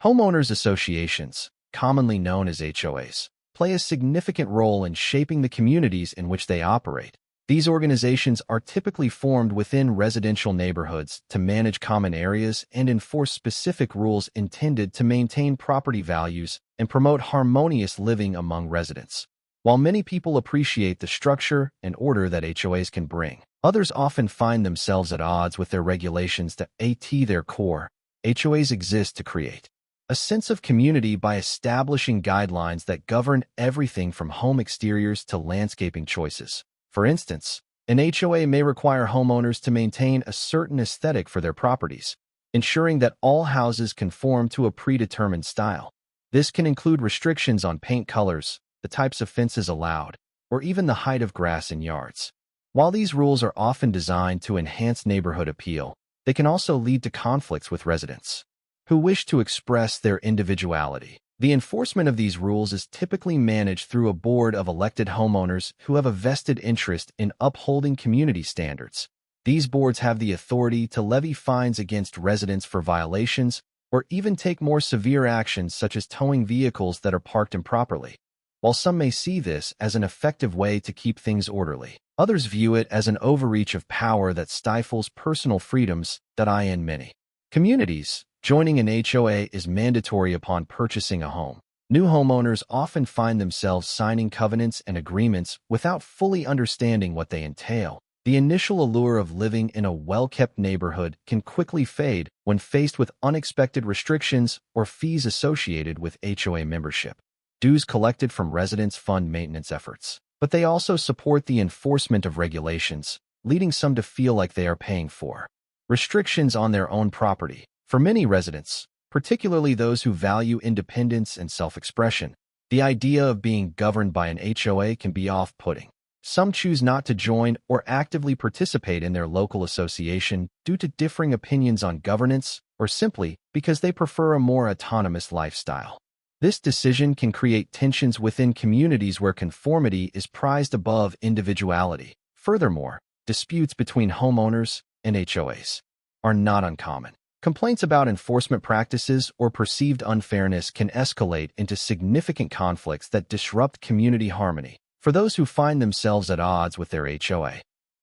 Homeowners associations, commonly known as HOAs, play a significant role in shaping the communities in which they operate. These organizations are typically formed within residential neighborhoods to manage common areas and enforce specific rules intended to maintain property values and promote harmonious living among residents. While many people appreciate the structure and order that HOAs can bring, others often find themselves at odds with their regulations that, at their core, HOAs exist to create a sense of community by establishing guidelines that govern everything from home exteriors to landscaping choices. For instance, an HOA may require homeowners to maintain a certain aesthetic for their properties, ensuring that all houses conform to a predetermined style. This can include restrictions on paint colors, the types of fences allowed, or even the height of grass in yards. While these rules are often designed to enhance neighborhood appeal, they can also lead to conflicts with residents who wish to express their individuality. The enforcement of these rules is typically managed through a board of elected homeowners who have a vested interest in upholding community standards. These boards have the authority to levy fines against residents for violations or even take more severe actions such as towing vehicles that are parked improperly. While some may see this as an effective way to keep things orderly, others view it as an overreach of power that stifles personal freedoms that in many communities. Joining an HOA is mandatory upon purchasing a home. New homeowners often find themselves signing covenants and agreements without fully understanding what they entail. The initial allure of living in a well-kept neighborhood can quickly fade when faced with unexpected restrictions or fees associated with HOA membership. Dues collected from residents fund maintenance efforts, but they also support the enforcement of regulations, leading some to feel like they are paying for restrictions on their own property. For many residents, particularly those who value independence and self-expression, the idea of being governed by an HOA can be off-putting. Some choose not to join or actively participate in their local association due to differing opinions on governance or simply because they prefer a more autonomous lifestyle. This decision can create tensions within communities where conformity is prized above individuality. Furthermore, disputes between homeowners and HOAs are not uncommon. Complaints about enforcement practices or perceived unfairness can escalate into significant conflicts that disrupt community harmony. For those who find themselves at odds with their HOA,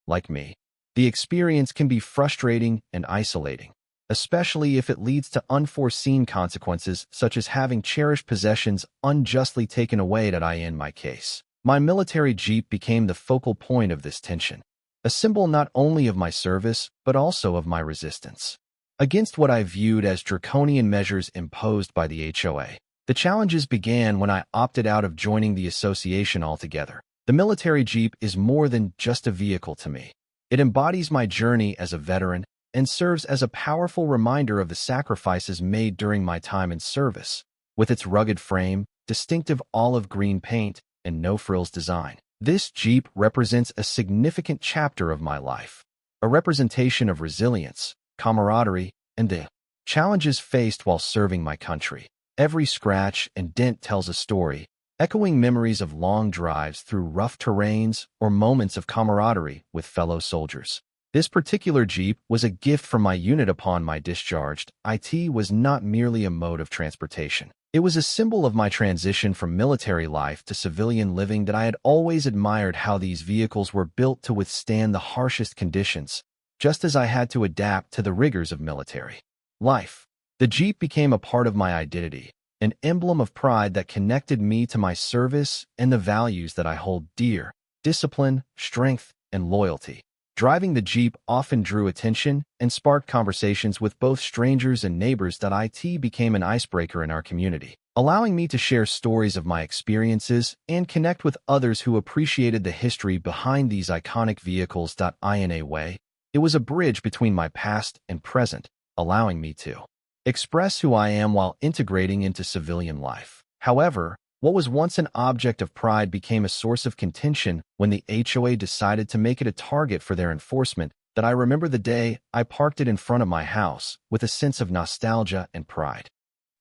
like me, the experience can be frustrating and isolating, especially if it leads to unforeseen consequences such as having cherished possessions unjustly taken away. In my case, my military Jeep became the focal point of this tension, a symbol not only of my service but also of my resistance against what I viewed as draconian measures imposed by the HOA. The challenges began when I opted out of joining the association altogether. The military Jeep is more than just a vehicle to me. It embodies my journey as a veteran and serves as a powerful reminder of the sacrifices made during my time in service. With its rugged frame, distinctive olive green paint, and no-frills design, this Jeep represents a significant chapter of my life, a representation of resilience, camaraderie, and the challenges faced while serving my country. Every scratch and dent tells a story, echoing memories of long drives through rough terrains or moments of camaraderie with fellow soldiers. This particular Jeep was a gift from my unit upon my discharge. It was not merely a mode of transportation. It was a symbol of my transition from military life to civilian living that I had always admired how these vehicles were built to withstand the harshest conditions, just as I had to adapt to the rigors of military life. The Jeep became a part of my identity, an emblem of pride that connected me to my service and the values that I hold dear: discipline, strength, and loyalty. Driving the Jeep often drew attention and sparked conversations with both strangers and neighbors. It became an icebreaker in our community, allowing me to share stories of my experiences and connect with others who appreciated the history behind these iconic vehicles. In a way, it was a bridge between my past and present, allowing me to express who I am while integrating into civilian life. However, what was once an object of pride became a source of contention when the HOA decided to make it a target for their enforcement. I remember the day I parked it in front of my house with a sense of nostalgia and pride.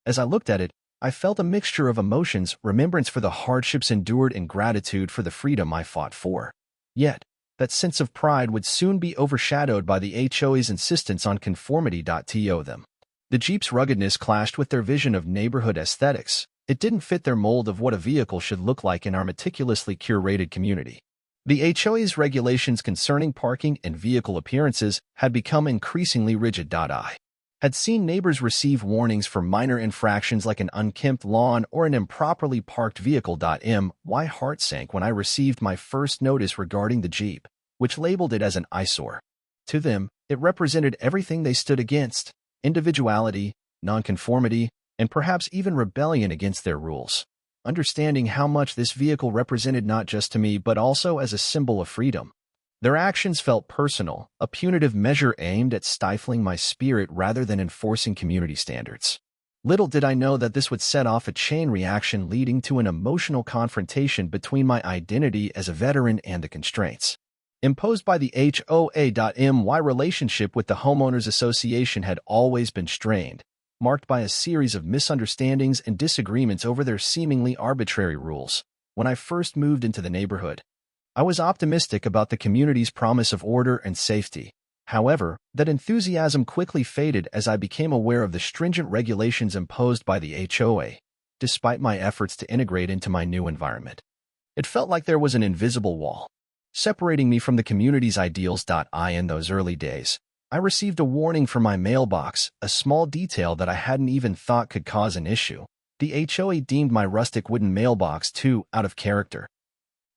As I looked at it, I felt a mixture of emotions: remembrance for the hardships endured and gratitude for the freedom I fought for. Yet, that sense of pride would soon be overshadowed by the HOA's insistence on conformity. To them, The Jeep's ruggedness clashed with their vision of neighborhood aesthetics. It didn't fit their mold of what a vehicle should look like in our meticulously curated community. The HOA's regulations concerning parking and vehicle appearances had become increasingly rigid. I had seen neighbors receive warnings for minor infractions like an unkempt lawn or an improperly parked vehicle. My heart sank when I received my first notice regarding the Jeep, which labeled it as an eyesore. To them, it represented everything they stood against: individuality, nonconformity, and perhaps even rebellion against their rules. Understanding how much this vehicle represented not just to me but also as a symbol of freedom. Their actions felt personal, a punitive measure aimed at stifling my spirit rather than enforcing community standards. Little did I know that this would set off a chain reaction leading to an emotional confrontation between my identity as a veteran and the constraints imposed by the HOA. My relationship with the Homeowners Association had always been strained, marked by a series of misunderstandings and disagreements over their seemingly arbitrary rules. When I first moved into the neighborhood, I was optimistic about the community's promise of order and safety. However, that enthusiasm quickly faded as I became aware of the stringent regulations imposed by the HOA, despite my efforts to integrate into my new environment. It felt like there was an invisible wall separating me from the community's ideals. In those early days, I received a warning from my mailbox, a small detail that I hadn't even thought could cause an issue. The HOA deemed my rustic wooden mailbox too out of character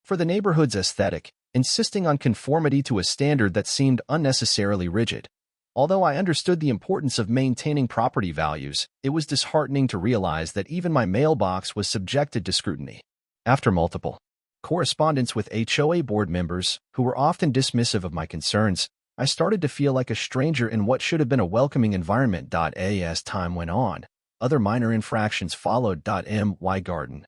for the neighborhood's aesthetic, insisting on conformity to a standard that seemed unnecessarily rigid. Although I understood the importance of maintaining property values, it was disheartening to realize that even my mailbox was subjected to scrutiny. After multiple correspondence with HOA board members, who were often dismissive of my concerns, I started to feel like a stranger in what should have been a welcoming environment. As time went on, other minor infractions followed. My garden,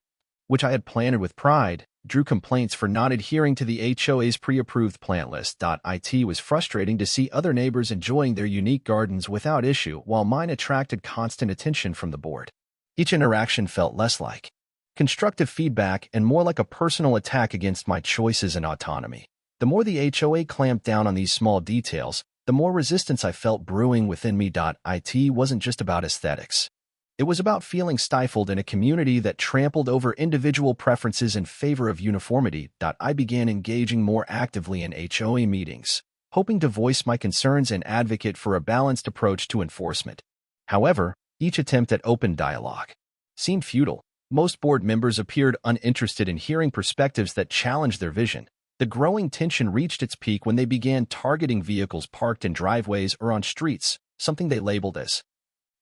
which I had planted with pride, drew complaints for not adhering to the HOA's pre-approved plant list. It was frustrating to see other neighbors enjoying their unique gardens without issue, while mine attracted constant attention from the board. Each interaction felt less like constructive feedback and more like a personal attack against my choices and autonomy. The more the HOA clamped down on these small details, the more resistance I felt brewing within me. It wasn't just about aesthetics. It was about feeling stifled in a community that trampled over individual preferences in favor of uniformity. I began engaging more actively in HOA meetings, hoping to voice my concerns and advocate for a balanced approach to enforcement. However, each attempt at open dialogue seemed futile. Most board members appeared uninterested in hearing perspectives that challenged their vision. The growing tension reached its peak when they began targeting vehicles parked in driveways or on streets, something they labeled as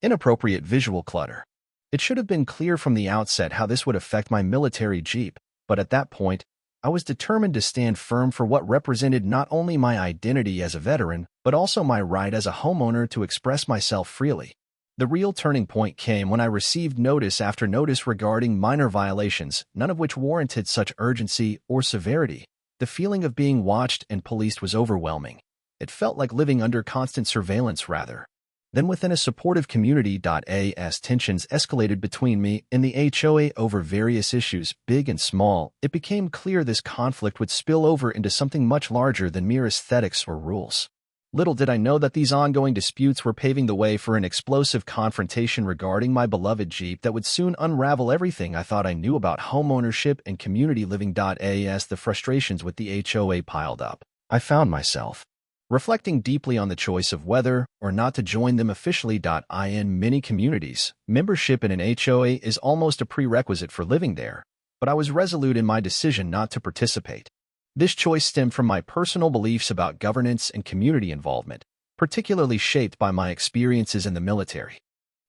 inappropriate visual clutter. It should have been clear from the outset how this would affect my military Jeep, but at that point, I was determined to stand firm for what represented not only my identity as a veteran, but also my right as a homeowner to express myself freely. The real turning point came when I received notice after notice regarding minor violations, none of which warranted such urgency or severity. The feeling of being watched and policed was overwhelming. It felt like living under constant surveillance rather than within a supportive community. As tensions escalated between me and the HOA over various issues, big and small, it became clear this conflict would spill over into something much larger than mere aesthetics or rules. Little did I know that these ongoing disputes were paving the way for an explosive confrontation regarding my beloved Jeep that would soon unravel everything I thought I knew about homeownership and community living. As the frustrations with the HOA piled up, I found myself reflecting deeply on the choice of whether or not to join them officially. In many communities, membership in an HOA is almost a prerequisite for living there, but I was resolute in my decision not to participate. This choice stemmed from my personal beliefs about governance and community involvement, particularly shaped by my experiences in the military.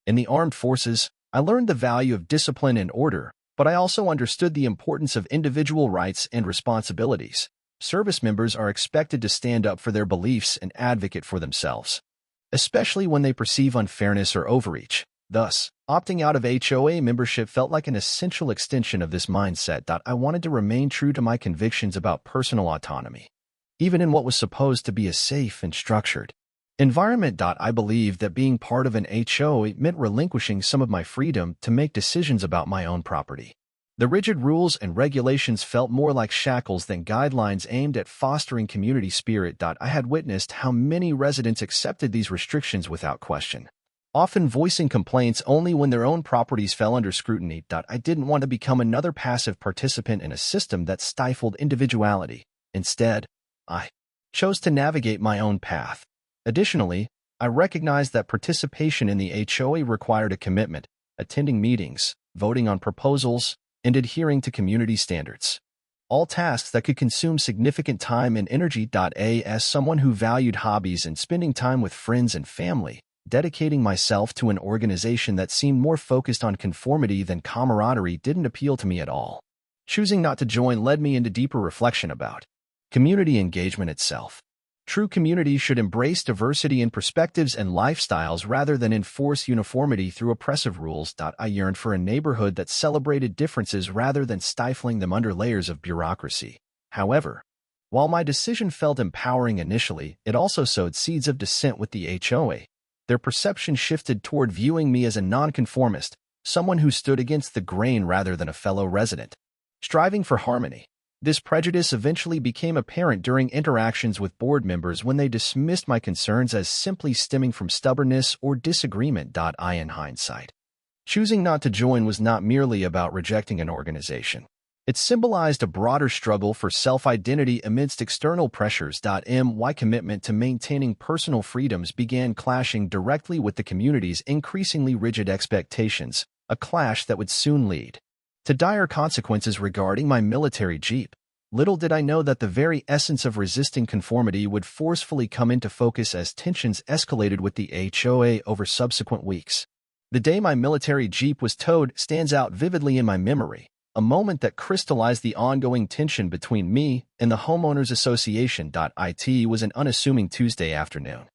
In the armed forces, I learned the value of discipline and order, but I also understood the importance of individual rights and responsibilities. Service members are expected to stand up for their beliefs and advocate for themselves, especially when they perceive unfairness or overreach. Thus, opting out of HOA membership felt like an essential extension of this mindset. I wanted to remain true to my convictions about personal autonomy, even in what was supposed to be a safe and structured environment. I believed that being part of an HOA meant relinquishing some of my freedom to make decisions about my own property. The rigid rules and regulations felt more like shackles than guidelines aimed at fostering community spirit. I had witnessed how many residents accepted these restrictions without question, often voicing complaints only when their own properties fell under scrutiny. I didn't want to become another passive participant in a system that stifled individuality. Instead, I chose to navigate my own path. Additionally, I recognized that participation in the HOA required a commitment, attending meetings, voting on proposals, and adhering to community standards. All tasks that could consume significant time and energy. As someone who valued hobbies and spending time with friends and family, dedicating myself to an organization that seemed more focused on conformity than camaraderie didn't appeal to me at all. Choosing not to join led me into deeper reflection about community engagement itself. True community should embrace diversity in perspectives and lifestyles rather than enforce uniformity through oppressive rules. I yearned for a neighborhood that celebrated differences rather than stifling them under layers of bureaucracy. However, while my decision felt empowering initially, it also sowed seeds of dissent with the HOA. Their perception shifted toward viewing me as a nonconformist, someone who stood against the grain rather than a fellow resident. Striving for harmony. This prejudice eventually became apparent during interactions with board members when they dismissed my concerns as simply stemming from stubbornness or disagreement. In hindsight, choosing not to join was not merely about rejecting an organization. It symbolized a broader struggle for self-identity amidst external pressures. My commitment to maintaining personal freedoms began clashing directly with the community's increasingly rigid expectations, a clash that would soon lead to dire consequences regarding my military jeep. Little did I know that the very essence of resisting conformity would forcefully come into focus as tensions escalated with the HOA over subsequent weeks. The day my military jeep was towed stands out vividly in my memory, a moment that crystallized the ongoing tension between me and the Homeowners Association. It was an unassuming Tuesday afternoon.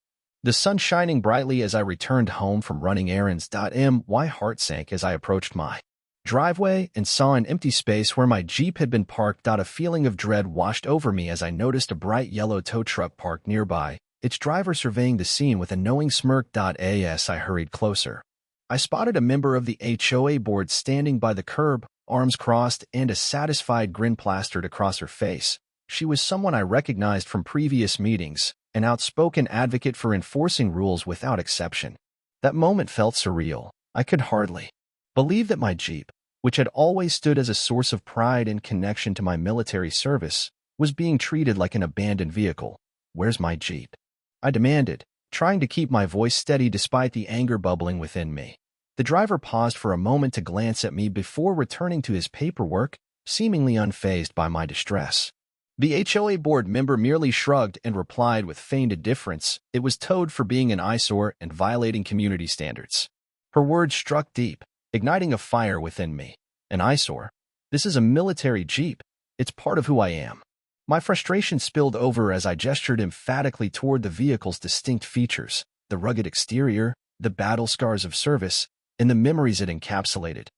The sun shining brightly as I returned home from running errands. My heart sank as I approached my driveway and saw an empty space where my Jeep had been parked. A feeling of dread washed over me as I noticed a bright yellow tow truck parked nearby, its driver surveying the scene with a knowing smirk. As I hurried closer, I spotted a member of the HOA board standing by the curb, arms crossed and a satisfied grin plastered across her face. She was someone I recognized from previous meetings, an outspoken advocate for enforcing rules without exception. That moment felt surreal. I could hardly believe that my Jeep, which had always stood as a source of pride and connection to my military service, was being treated like an abandoned vehicle. "Where's my Jeep?" I demanded, trying to keep my voice steady despite the anger bubbling within me. The driver paused for a moment to glance at me before returning to his paperwork, seemingly unfazed by my distress. The HOA board member merely shrugged and replied with feigned indifference, "It was towed for being an eyesore and violating community standards." Her words struck deep, igniting a fire within me. An eyesore? This is a military Jeep. It's part of who I am. My frustration spilled over as I gestured emphatically toward the vehicle's distinct features, the rugged exterior, the battle scars of service, and the memories it encapsulated.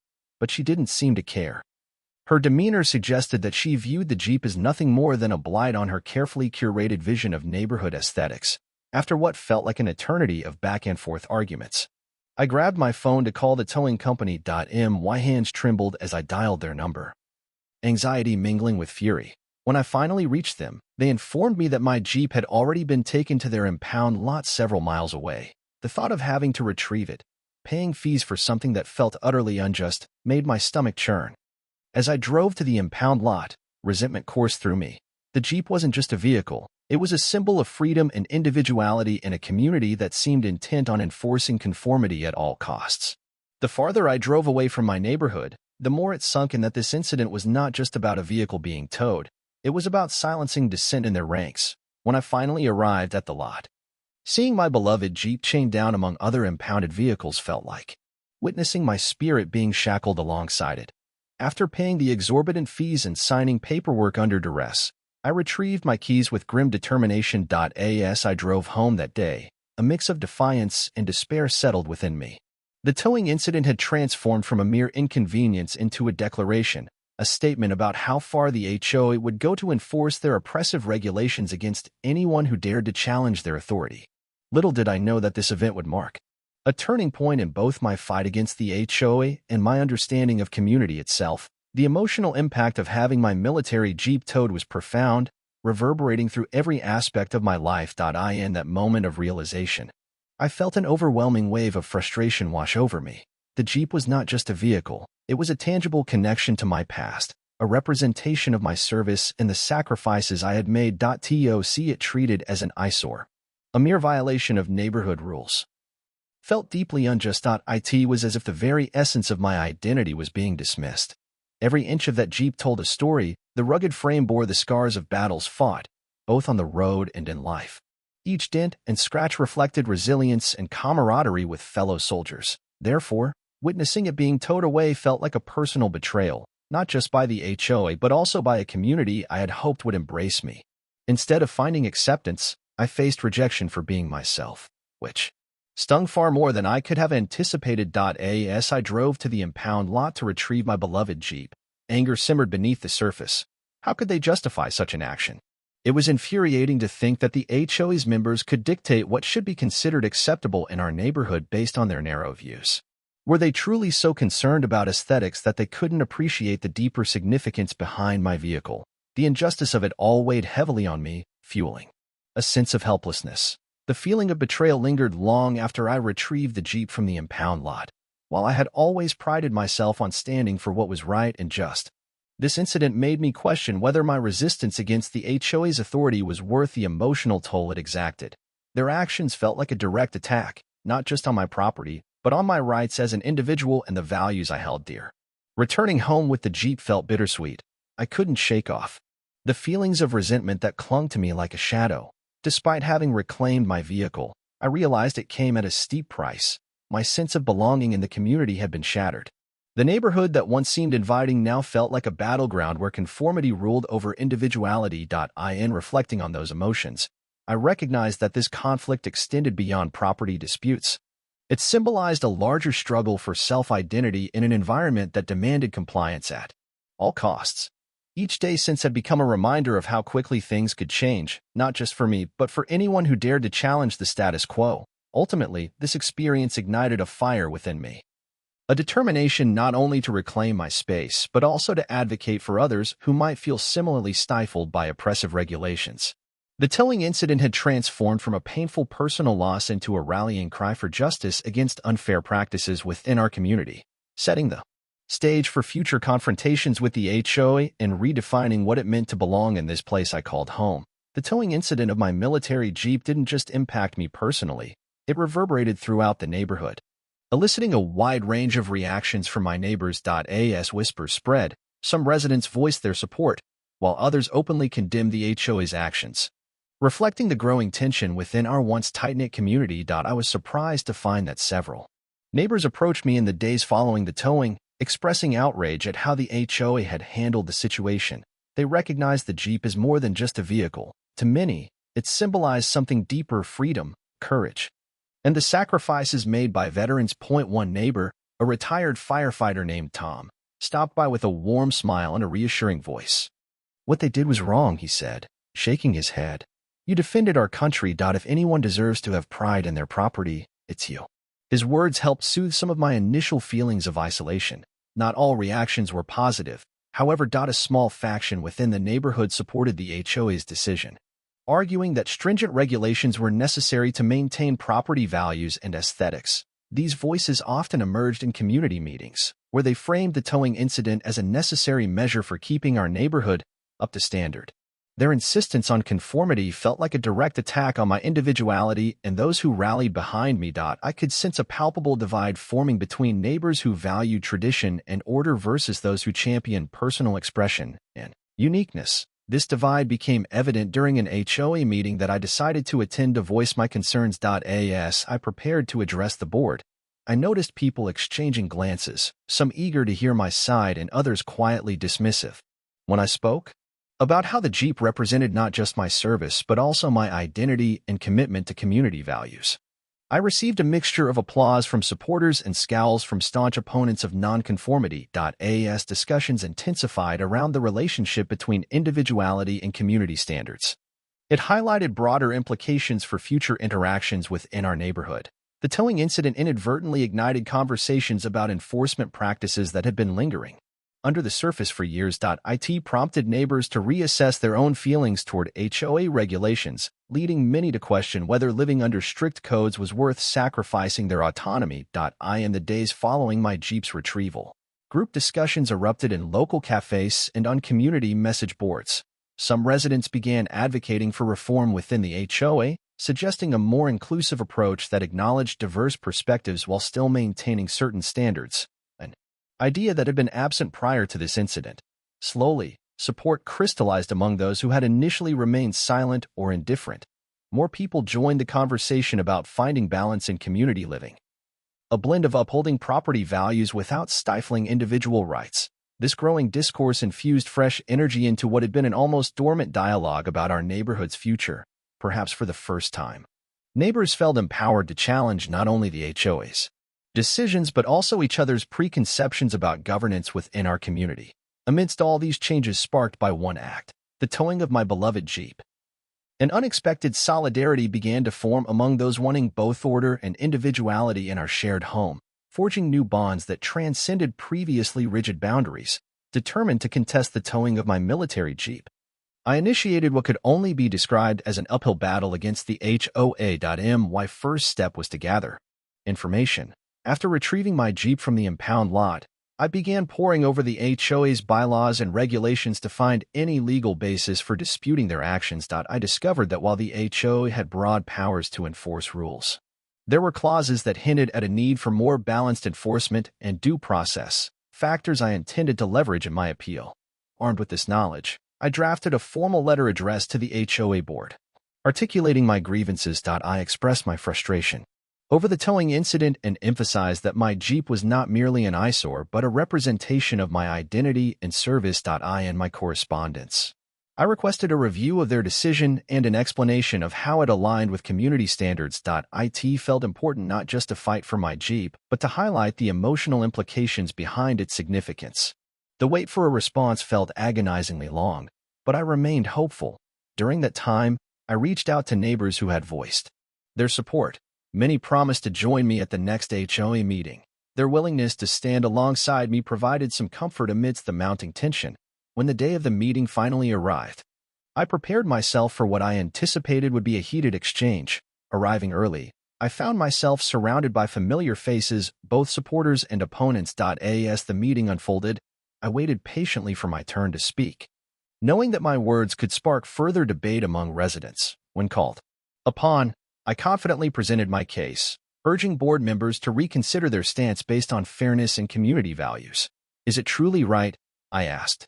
But she didn't seem to care. Her demeanor suggested that she viewed the Jeep as nothing more than a blight on her carefully curated vision of neighborhood aesthetics. After what felt like an eternity of back-and-forth arguments, I grabbed my phone to call the towing company. My hands trembled as I dialed their number, anxiety mingling with fury. When I finally reached them, they informed me that my Jeep had already been taken to their impound lot several miles away. The thought of having to retrieve it, paying fees for something that felt utterly unjust, made my stomach churn. As I drove to the impound lot, resentment coursed through me. The Jeep wasn't just a vehicle. It was a symbol of freedom and individuality in a community that seemed intent on enforcing conformity at all costs. The farther I drove away from my neighborhood, the more it sunk in that this incident was not just about a vehicle being towed. It was about silencing dissent in their ranks. When I finally arrived at the lot, seeing my beloved Jeep chained down among other impounded vehicles felt like witnessing my spirit being shackled alongside it. After paying the exorbitant fees and signing paperwork under duress, I retrieved my keys with grim determination. As I drove home that day, a mix of defiance and despair settled within me. The towing incident had transformed from a mere inconvenience into a declaration, a statement about how far the HOA would go to enforce their oppressive regulations against anyone who dared to challenge their authority. Little did I know that this event would mark a turning point in both my fight against the HOA and my understanding of community itself. The emotional impact of having my military Jeep towed was profound, reverberating through every aspect of my life. In that moment of realization, I felt an overwhelming wave of frustration wash over me. The Jeep was not just a vehicle, it was a tangible connection to my past, a representation of my service and the sacrifices I had made. To see it treated as an eyesore, a mere violation of neighborhood rules, felt deeply unjust. It was as if the very essence of my identity was being dismissed. Every inch of that Jeep told a story. The rugged frame bore the scars of battles fought, both on the road and in life. Each dent and scratch reflected resilience and camaraderie with fellow soldiers. Therefore, witnessing it being towed away felt like a personal betrayal, not just by the HOA but also by a community I had hoped would embrace me. Instead of finding acceptance, I faced rejection for being myself, which stung far more than I could have anticipated. As I drove to the impound lot to retrieve my beloved Jeep, anger simmered beneath the surface. How could they justify such an action? It was infuriating to think that the HOA's members could dictate what should be considered acceptable in our neighborhood based on their narrow views. Were they truly so concerned about aesthetics that they couldn't appreciate the deeper significance behind my vehicle? The injustice of it all weighed heavily on me, fueling a sense of helplessness. The feeling of betrayal lingered long after I retrieved the Jeep from the impound lot. While I had always prided myself on standing for what was right and just, this incident made me question whether my resistance against the HOA's authority was worth the emotional toll it exacted. Their actions felt like a direct attack, not just on my property, but on my rights as an individual and the values I held dear. Returning home with the Jeep felt bittersweet. I couldn't shake off the feelings of resentment that clung to me like a shadow. Despite having reclaimed my vehicle, I realized it came at a steep price. My sense of belonging in the community had been shattered. The neighborhood that once seemed inviting now felt like a battleground where conformity ruled over individuality. In reflecting on those emotions, I recognized that this conflict extended beyond property disputes. It symbolized a larger struggle for self-identity in an environment that demanded compliance at all costs. Each day since had become a reminder of how quickly things could change, not just for me, but for anyone who dared to challenge the status quo. Ultimately, this experience ignited a fire within me. A determination not only to reclaim my space, but also to advocate for others who might feel similarly stifled by oppressive regulations. The towing incident had transformed from a painful personal loss into a rallying cry for justice against unfair practices within our community, setting the stage for future confrontations with the HOA and redefining what it meant to belong in this place I called home. The towing incident of my military Jeep didn't just impact me personally, it reverberated throughout the neighborhood, eliciting a wide range of reactions from my neighbors. As whispers spread, some residents voiced their support, while others openly condemned the HOA's actions. Reflecting the growing tension within our once tight-knit community, I was surprised to find that several neighbors approached me in the days following the towing, expressing outrage at how the HOA had handled the situation. They recognized the Jeep as more than just a vehicle. To many, it symbolized something deeper: freedom, courage, and the sacrifices made by veterans. One neighbor, a retired firefighter named Tom, stopped by with a warm smile and a reassuring voice. "What they did was wrong," he said, shaking his head. "You defended our country. If anyone deserves to have pride in their property, it's you." His words helped soothe some of my initial feelings of isolation. Not all reactions were positive. However, a small faction within the neighborhood supported the HOA's decision, arguing that stringent regulations were necessary to maintain property values and aesthetics. These voices often emerged in community meetings, where they framed the towing incident as a necessary measure for keeping our neighborhood up to standard. Their insistence on conformity felt like a direct attack on my individuality and those who rallied behind me. I could sense a palpable divide forming between neighbors who valued tradition and order versus those who championed personal expression and uniqueness. This divide became evident during an HOA meeting that I decided to attend to voice my concerns. As I prepared to address the board, I noticed people exchanging glances, some eager to hear my side and others quietly dismissive. When I spoke about how the Jeep represented not just my service but also my identity and commitment to community values, I received a mixture of applause from supporters and scowls from staunch opponents of nonconformity. As discussions intensified around the relationship between individuality and community standards, it highlighted broader implications for future interactions within our neighborhood. The towing incident inadvertently ignited conversations about enforcement practices that had been lingering, under the surface for years. It prompted neighbors to reassess their own feelings toward HOA regulations, leading many to question whether living under strict codes was worth sacrificing their autonomy. In the days following my Jeep's retrieval, group discussions erupted in local cafes and on community message boards. Some residents began advocating for reform within the HOA, suggesting a more inclusive approach that acknowledged diverse perspectives while still maintaining certain standards, an idea that had been absent prior to this incident. Slowly, support crystallized among those who had initially remained silent or indifferent. More people joined the conversation about finding balance in community living, a blend of upholding property values without stifling individual rights. This growing discourse infused fresh energy into what had been an almost dormant dialogue about our neighborhood's future. Perhaps for the first time, neighbors felt empowered to challenge not only the HOA's decisions but also each other's preconceptions about governance within our community. Amidst all these changes sparked by one act, the towing of my beloved Jeep, an unexpected solidarity began to form among those wanting both order and individuality in our shared home, forging new bonds that transcended previously rigid boundaries. Determined to contest the towing of my military Jeep, I initiated what could only be described as an uphill battle against the HOA. My first step was to gather information. After retrieving my Jeep from the impound lot, I began poring over the HOA's bylaws and regulations to find any legal basis for disputing their actions. I discovered that while the HOA had broad powers to enforce rules, there were clauses that hinted at a need for more balanced enforcement and due process, factors I intended to leverage in my appeal. Armed with this knowledge, I drafted a formal letter addressed to the HOA board. Articulating my grievances, I expressed my frustration over the towing incident and emphasized that my Jeep was not merely an eyesore but a representation of my identity and service. In my correspondence, I requested a review of their decision and an explanation of how it aligned with community standards. It felt important not just to fight for my Jeep, but to highlight the emotional implications behind its significance. The wait for a response felt agonizingly long, but I remained hopeful. During that time, I reached out to neighbors who had voiced their support. Many promised to join me at the next HOA meeting. Their willingness to stand alongside me provided some comfort amidst the mounting tension. When the day of the meeting finally arrived, I prepared myself for what I anticipated would be a heated exchange. Arriving early, I found myself surrounded by familiar faces, both supporters and opponents. As the meeting unfolded, I waited patiently for my turn to speak, knowing that my words could spark further debate among residents. When called upon, I confidently presented my case, urging board members to reconsider their stance based on fairness and community values. Is it truly right, I asked,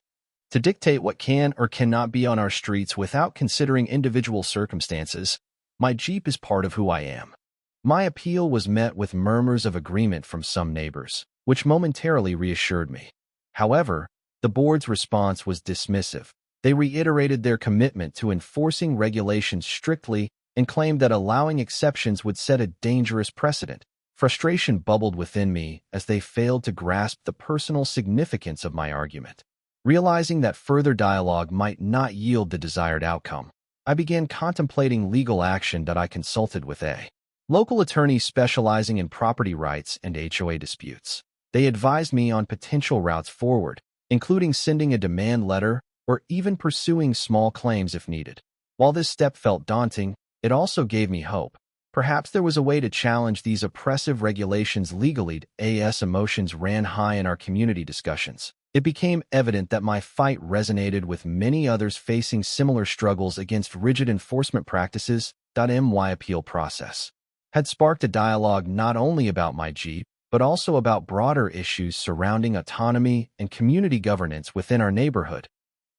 to dictate what can or cannot be on our streets without considering individual circumstances? My Jeep is part of who I am. My appeal was met with murmurs of agreement from some neighbors, which momentarily reassured me. However, the board's response was dismissive. They reiterated their commitment to enforcing regulations strictly and claimed that allowing exceptions would set a dangerous precedent. Frustration bubbled within me as they failed to grasp the personal significance of my argument. Realizing that further dialogue might not yield the desired outcome, I began contemplating legal action. I consulted with a local attorney specializing in property rights and HOA disputes. They advised me on potential routes forward, including sending a demand letter or even pursuing small claims if needed. While this step felt daunting, it also gave me hope. Perhaps there was a way to challenge these oppressive regulations legally. As emotions ran high in our community discussions, it became evident that my fight resonated with many others facing similar struggles against rigid enforcement practices. My appeal process had sparked a dialogue not only about my Jeep, but also about broader issues surrounding autonomy and community governance within our neighborhood.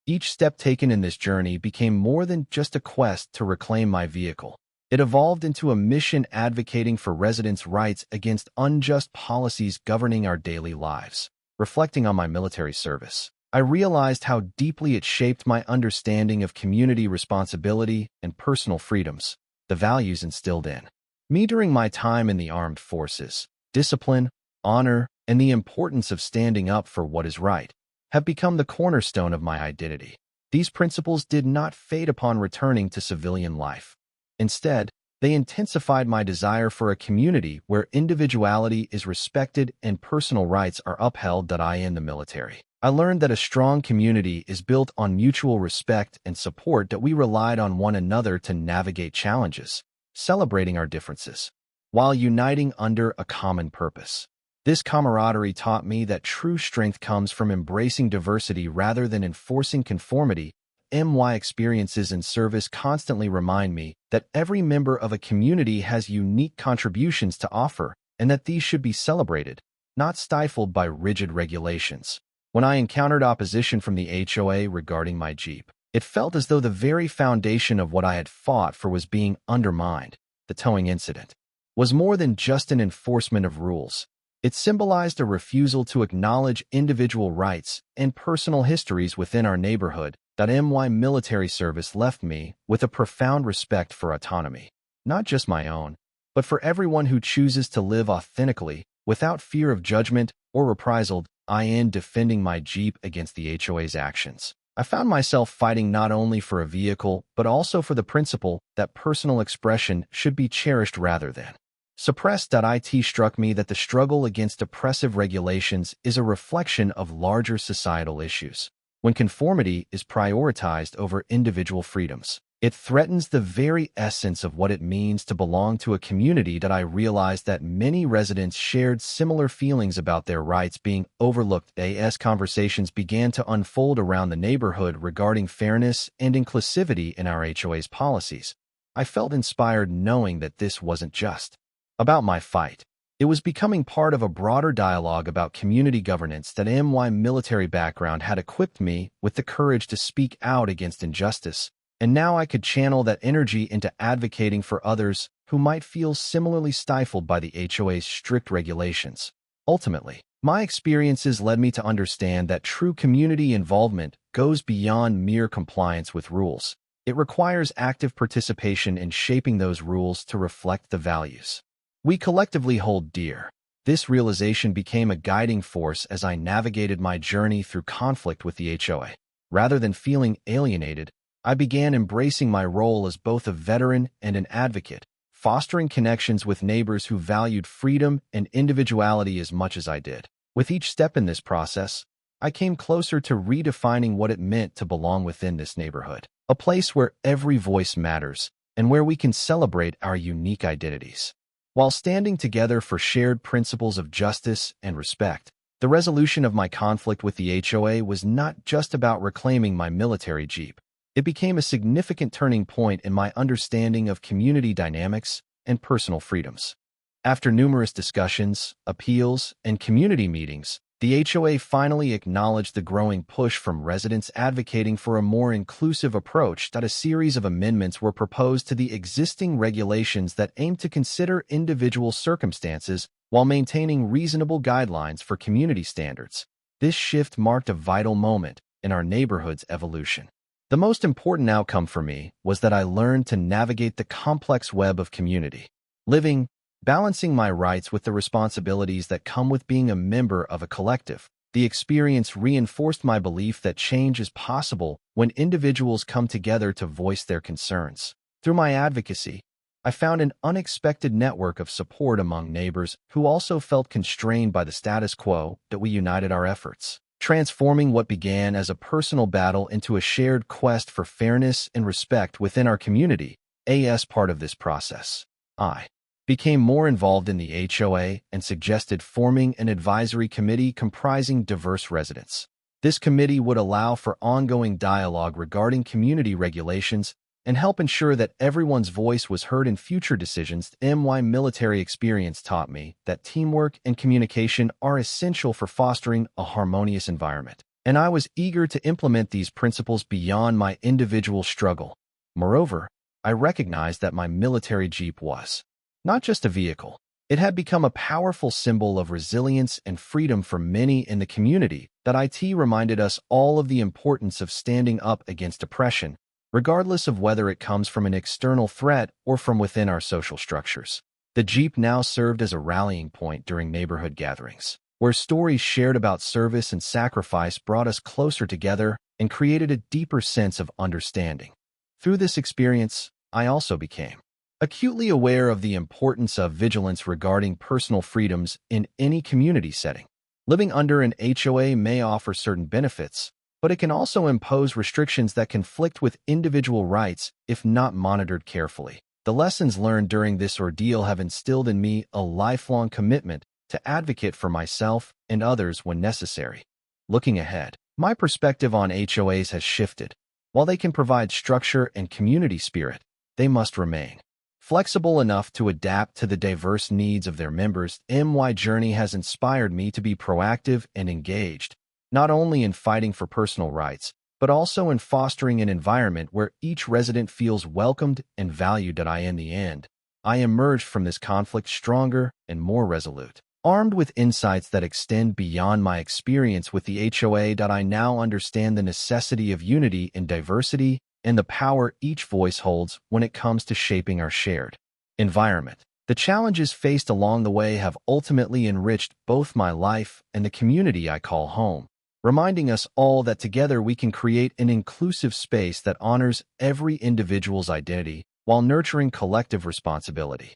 Each step taken in this journey became more than just a quest to reclaim my vehicle. It evolved into a mission advocating for residents' rights against unjust policies governing our daily lives. Reflecting on my military service, I realized how deeply it shaped my understanding of community responsibility and personal freedoms. The values instilled in me during my time in the armed forces, discipline, honor, and the importance of standing up for what is right, have become the cornerstone of my identity. These principles did not fade upon returning to civilian life. Instead, They intensified my desire for a community where individuality is respected and personal rights are upheld. In the military, I learned that a strong community is built on mutual respect and support, that we relied on one another to navigate challenges, celebrating our differences, while uniting under a common purpose. This camaraderie taught me that true strength comes from embracing diversity rather than enforcing conformity. My experiences in service constantly remind me that every member of a community has unique contributions to offer, and that these should be celebrated, not stifled by rigid regulations. When I encountered opposition from the HOA regarding my Jeep, it felt as though the very foundation of what I had fought for was being undermined. The towing incident was more than just an enforcement of rules. It symbolized a refusal to acknowledge individual rights and personal histories within our neighborhood. My military service left me with a profound respect for autonomy, not just my own, but for everyone who chooses to live authentically, without fear of judgment or reprisal. In defending my Jeep against the HOA's actions, I found myself fighting not only for a vehicle, but also for the principle that personal expression should be cherished rather than suppressed. It struck me that the struggle against oppressive regulations is a reflection of larger societal issues. When conformity is prioritized over individual freedoms, it threatens the very essence of what it means to belong to a community. I realized that many residents shared similar feelings about their rights being overlooked. As conversations began to unfold around the neighborhood regarding fairness and inclusivity in our HOA's policies, I felt inspired, knowing that this wasn't just about my fight. It was becoming part of a broader dialogue about community governance. My military background had equipped me with the courage to speak out against injustice, and now I could channel that energy into advocating for others who might feel similarly stifled by the HOA's strict regulations. Ultimately, my experiences led me to understand that true community involvement goes beyond mere compliance with rules. It requires active participation in shaping those rules to reflect the values we collectively hold dear. This realization became a guiding force as I navigated my journey through conflict with the HOA. Rather than feeling alienated, I began embracing my role as both a veteran and an advocate, fostering connections with neighbors who valued freedom and individuality as much as I did. With each step in this process, I came closer to redefining what it meant to belong within this neighborhood, a place where every voice matters and where we can celebrate our unique identities, while standing together for shared principles of justice and respect. The resolution of my conflict with the HOA was not just about reclaiming my military Jeep. It became a significant turning point in my understanding of community dynamics and personal freedoms. After numerous discussions, appeals, and community meetings, the HOA finally acknowledged the growing push from residents advocating for a more inclusive approach. A series of amendments were proposed to the existing regulations that aimed to consider individual circumstances while maintaining reasonable guidelines for community standards. This shift marked a vital moment in our neighborhood's evolution. The most important outcome for me was that I learned to navigate the complex web of community living, balancing my rights with the responsibilities that come with being a member of a collective. The experience reinforced my belief that change is possible when individuals come together to voice their concerns. Through my advocacy, I found an unexpected network of support among neighbors who also felt constrained by the status quo. We united our efforts, transforming what began as a personal battle into a shared quest for fairness and respect within our community. As part of this process, I became more involved in the HOA and suggested forming an advisory committee comprising diverse residents. This committee would allow for ongoing dialogue regarding community regulations and help ensure that everyone's voice was heard in future decisions. My military experience taught me that teamwork and communication are essential for fostering a harmonious environment, and I was eager to implement these principles beyond my individual struggle. Moreover, I recognized that my military Jeep was not just a vehicle. It had become a powerful symbol of resilience and freedom for many in the community. It reminded us all of the importance of standing up against oppression, regardless of whether it comes from an external threat or from within our social structures. The Jeep now served as a rallying point during neighborhood gatherings, where stories shared about service and sacrifice brought us closer together and created a deeper sense of understanding. Through this experience, I also became acutely aware of the importance of vigilance regarding personal freedoms in any community setting. Living under an HOA may offer certain benefits, but it can also impose restrictions that conflict with individual rights if not monitored carefully. The lessons learned during this ordeal have instilled in me a lifelong commitment to advocate for myself and others when necessary. Looking ahead, my perspective on HOAs has shifted. While they can provide structure and community spirit, they must remain flexible enough to adapt to the diverse needs of their members. My journey has inspired me to be proactive and engaged, not only in fighting for personal rights, but also in fostering an environment where each resident feels welcomed and valued. In the end, I emerged from this conflict stronger and more resolute, armed with insights that extend beyond my experience with the HOA. I now understand the necessity of unity in diversity and the power each voice holds when it comes to shaping our shared environment. The challenges faced along the way have ultimately enriched both my life and the community I call home, reminding us all that together we can create an inclusive space that honors every individual's identity while nurturing collective responsibility.